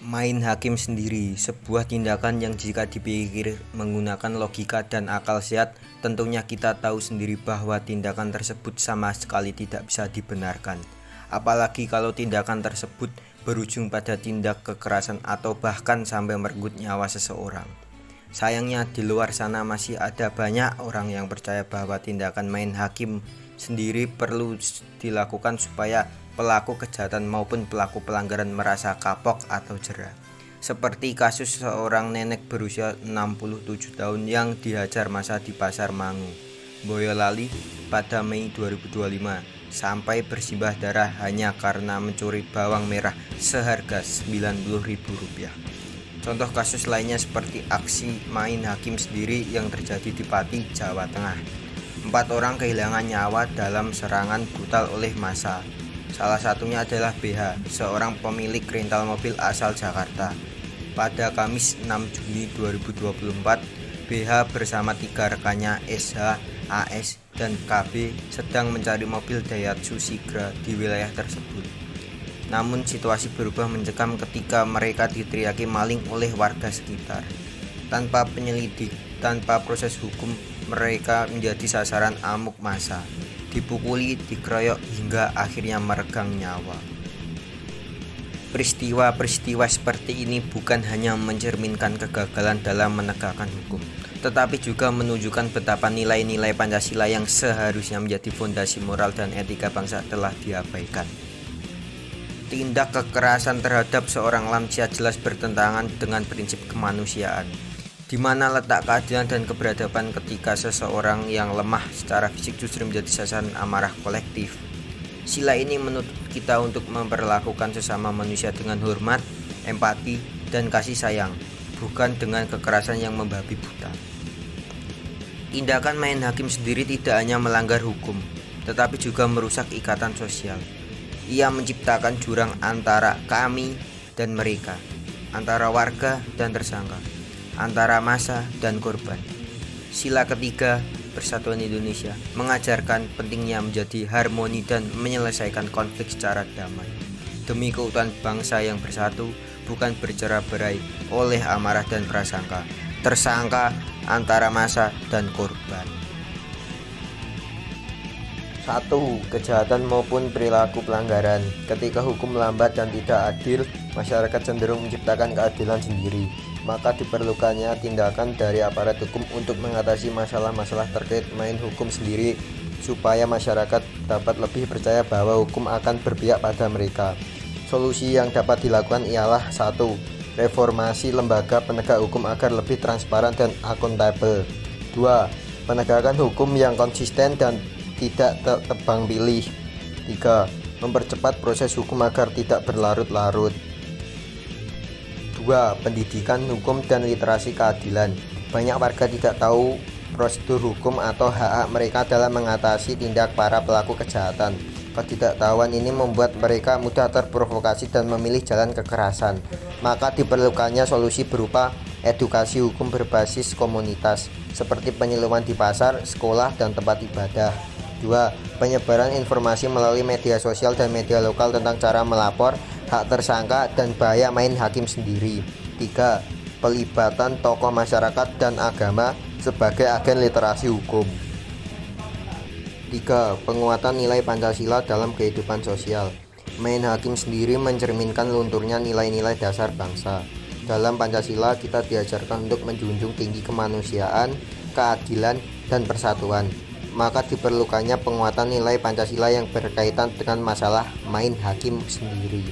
Main hakim sendiri, sebuah tindakan yang jika dipikir menggunakan logika dan akal sehat, tentunya kita tahu sendiri bahwa tindakan tersebut sama sekali tidak bisa dibenarkan. Apalagi kalau tindakan tersebut berujung pada tindak kekerasan atau bahkan sampai merenggut nyawa seseorang. Sayangnya di luar sana masih ada banyak orang yang percaya bahwa tindakan main hakim sendiri perlu dilakukan supaya pelaku kejahatan maupun pelaku pelanggaran merasa kapok atau jera. Seperti kasus seorang nenek berusia 67 tahun yang dihajar massa di Pasar Mangu, Boyolali pada Mei 2025 sampai bersimbah darah hanya karena mencuri bawang merah seharga Rp90.000. Contoh kasus lainnya seperti aksi main hakim sendiri yang terjadi di Pati, Jawa Tengah. 4 orang kehilangan nyawa dalam serangan brutal oleh massa. Salah satunya adalah BH, seorang pemilik rental mobil asal Jakarta. Pada Kamis 6 Juni 2024, BH bersama 3 rekannya SH, AS, dan KB sedang mencari mobil Daihatsu Sigra di wilayah tersebut. Namun situasi berubah mencekam ketika mereka diteriaki maling oleh warga sekitar. Tanpa penyelidik, tanpa proses hukum, mereka menjadi sasaran amuk massa, dipukuli, dikeroyok hingga akhirnya meregang nyawa. Peristiwa-peristiwa seperti ini bukan hanya mencerminkan kegagalan dalam menegakkan hukum, tetapi juga menunjukkan betapa nilai-nilai Pancasila yang seharusnya menjadi fondasi moral dan etika bangsa telah diabaikan. Tindak kekerasan terhadap seorang lansia jelas bertentangan dengan prinsip kemanusiaan, di mana letak keadilan dan keberadaban ketika seseorang yang lemah secara fisik justru menjadi sasaran amarah kolektif. Sila ini menuntut kita untuk memperlakukan sesama manusia dengan hormat, empati, dan kasih sayang, bukan dengan kekerasan yang membabi buta. Tindakan main hakim sendiri tidak hanya melanggar hukum, tetapi juga merusak ikatan sosial. Ia menciptakan jurang antara kami dan mereka, antara warga dan tersangka, antara massa dan korban. Sila ketiga, Persatuan Indonesia, mengajarkan pentingnya menjadi harmoni dan menyelesaikan konflik secara damai demi keutuhan bangsa yang bersatu, bukan bercerai-berai oleh amarah dan prasangka, tersangka, antara massa dan korban. 1. Kejahatan maupun perilaku pelanggaran. Ketika hukum lambat dan tidak adil, masyarakat cenderung menciptakan keadilan sendiri. Maka diperlukannya tindakan dari aparat hukum untuk mengatasi masalah-masalah terkait main hukum sendiri, supaya masyarakat dapat lebih percaya bahwa hukum akan berpihak pada mereka. Solusi yang dapat dilakukan ialah 1. Reformasi lembaga penegak hukum agar lebih transparan dan akuntabel. 2. Penegakan hukum yang konsisten dan tidak tebang pilih. 3. Mempercepat proses hukum agar tidak berlarut-larut. 2. Pendidikan hukum dan literasi keadilan. Banyak warga tidak tahu prosedur hukum atau hak-hak mereka dalam mengatasi tindak para pelaku kejahatan. Ketidaktahuan ini membuat mereka mudah terprovokasi dan memilih jalan kekerasan. Maka diperlukannya solusi berupa edukasi hukum berbasis komunitas, seperti penyuluhan di pasar, sekolah, dan tempat ibadah. 2. Penyebaran informasi melalui media sosial dan media lokal tentang cara melapor, hak tersangka, dan bahaya main hakim sendiri. 3. Pelibatan tokoh masyarakat dan agama sebagai agen literasi hukum. 3. Penguatan nilai Pancasila dalam kehidupan sosial. Main hakim sendiri mencerminkan lunturnya nilai-nilai dasar bangsa. Dalam Pancasila kita diajarkan untuk menjunjung tinggi kemanusiaan, keadilan, dan persatuan. Maka diperlukannya penguatan nilai Pancasila yang berkaitan dengan masalah main hakim sendiri.